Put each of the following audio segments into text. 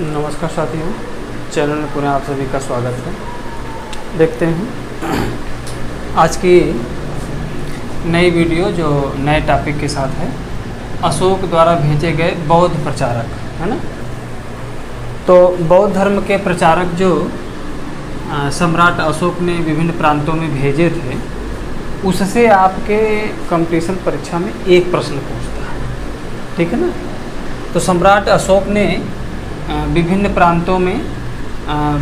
नमस्कार साथियों, चैनल में पुनः आप सभी का स्वागत है। देखते हैं आज की नई वीडियो जो नए टॉपिक के साथ है, अशोक द्वारा भेजे गए बौद्ध प्रचारक, है ना। तो बौद्ध धर्म के प्रचारक जो सम्राट अशोक ने विभिन्न प्रांतों में भेजे थे, उससे आपके कंपटीशन परीक्षा में एक प्रश्न पूछता है, ठीक है ना। तो सम्राट अशोक ने विभिन्न प्रांतों में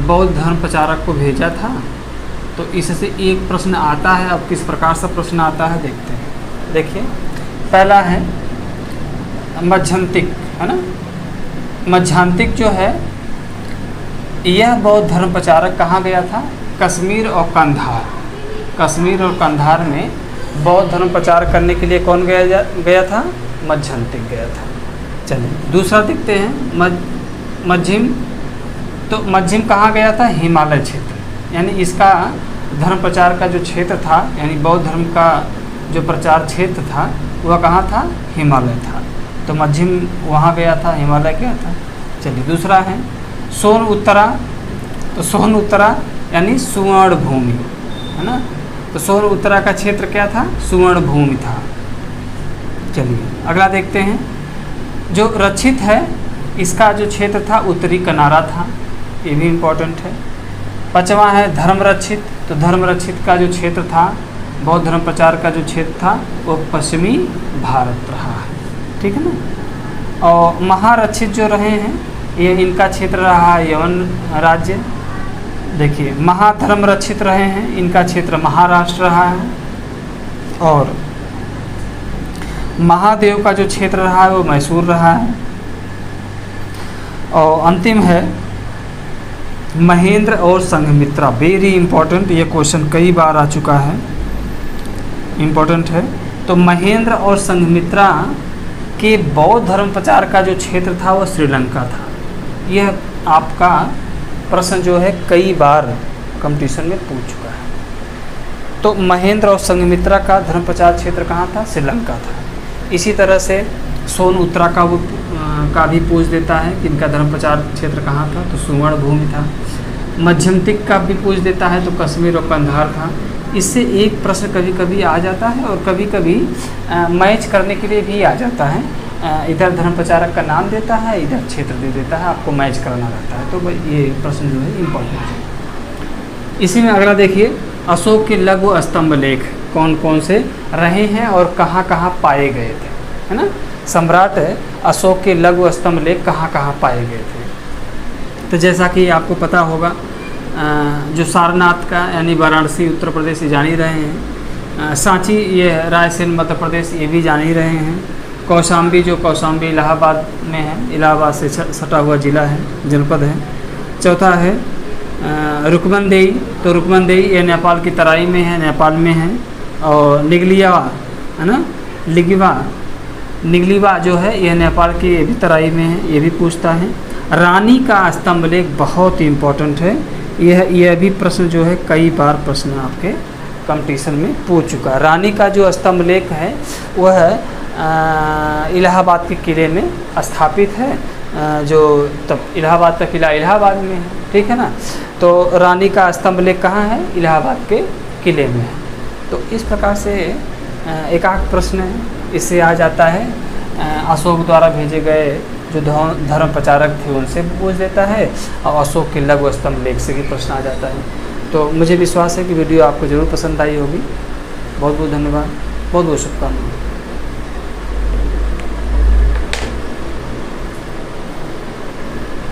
बौद्ध धर्म प्रचारक को भेजा था, तो इससे एक प्रश्न आता है। अब किस प्रकार से प्रश्न आता है देखते हैं। देखिए, पहला है मध्यंतिक, है ना। मध्यांतिक जो है, यह बौद्ध धर्म प्रचारक कहाँ गया था? कश्मीर और कंधार। कश्मीर और कंधार में बौद्ध धर्म प्रचार करने के लिए कौन गया था? मध्यंतिक गया था। चलिए दूसरा देखते हैं, मध्यम। तो मध्यम कहाँ गया था? हिमालय क्षेत्र, यानी इसका धर्म प्रचार का जो क्षेत्र था, यानी बौद्ध धर्म का जो प्रचार क्षेत्र था वह कहाँ था? हिमालय था। तो मध्यम वहाँ गया था, हिमालय गया था। चलिए दूसरा है सोन उत्तरा। तो सोन उत्तरा यानी सुवर्ण भूमि, है ना। तो सोन उत्तरा का क्षेत्र क्या था? सुवर्ण भूमि था। चलिए अगला देखते हैं, जो रक्षित है इसका जो क्षेत्र था उत्तरी किनारा था, ये भी इम्पोर्टेंट है। पांचवा है धर्म रक्षित। तो धर्म रक्षित का जो क्षेत्र था, बौद्ध धर्म प्रचार का जो क्षेत्र था, वो पश्चिमी भारत रहा है, ठीक है ना। और महारक्षित जो रहे हैं, ये इनका क्षेत्र रहा है यवन राज्य। देखिए, महाधर्म रक्षित रहे हैं, इनका क्षेत्र महाराष्ट्र रहा है। और महादेव का जो क्षेत्र रहा है वो मैसूर रहा है। और अंतिम है महेंद्र और संघमित्रा। वेरी इंपॉर्टेंट, ये क्वेश्चन कई बार आ चुका है, इम्पोर्टेंट है। तो महेंद्र और संघमित्रा के बौद्ध धर्म प्रचार का जो क्षेत्र था वो श्रीलंका था। यह आपका प्रश्न जो है कई बार कंपटीशन में पूछ चुका है। तो महेंद्र और संघमित्रा का धर्म प्रचार क्षेत्र कहाँ था? श्रीलंका था। इसी तरह से सोन उत्तरा का भी पूछ देता है कि इनका धर्म प्रचार क्षेत्र कहाँ था? तो सुवर्ण भूमि था। मध्यंतिक का भी पूछ देता है, तो कश्मीर और कंधार था। इससे एक प्रश्न कभी कभी आ जाता है और कभी कभी मैच करने के लिए भी आ जाता है। इधर धर्म प्रचारक का नाम देता है, इधर क्षेत्र दे देता है, आपको मैच करना रहता है। तो ये प्रश्न जो है इम्पोर्टेंट है। इसी में अगला देखिए, अशोक के लघु स्तंभ लेख कौन कौन से रहे हैं और कहाँ कहाँ पाए गए थे, है ना। सम्राट अशोक के लघु स्तंभ लेख कहाँ कहाँ पाए गए थे? तो जैसा कि आपको पता होगा, जो सारनाथ का यानी वाराणसी उत्तर प्रदेश ये जान ही रहे हैं। सांची ये रायसेन मध्य प्रदेश, ये भी जान ही रहे हैं। कौशाम्बी जो कौशाम्बी इलाहाबाद में है, इलाहाबाद से सटा हुआ जिला है, जनपद है। चौथा है रुकमनदेई। तो रुकमनदेई ये नेपाल की तराई में है, नेपाल में है। और निगलिया, है ना, निगलीवा जो है यह नेपाल की भी तराई में है, ये भी पूछता है। रानी का स्तंभ लेख बहुत इम्पोर्टेंट है। यह भी प्रश्न जो है कई बार प्रश्न आपके कंपटीशन में पूछ चुका है। रानी का जो स्तंभ लेख है वह इलाहाबाद के किले में स्थापित है, जो तब इलाहाबाद का किला इलाहाबाद में है, ठीक है ना। तो रानी का स्तंभ लेख कहाँ है? इलाहाबाद के किले में है। तो इस प्रकार से एक आध प्रश्न है, इससे आ जाता है। अशोक द्वारा भेजे गए जो धर्म प्रचारक थे उनसे भी पूछ देता है, और अशोक के लघु स्तंभ लेख से भी प्रश्न आ जाता है। तो मुझे विश्वास है कि वीडियो आपको ज़रूर पसंद आई होगी। बहुत बहुत धन्यवाद, बहुत बहुत शुभकामनाएं।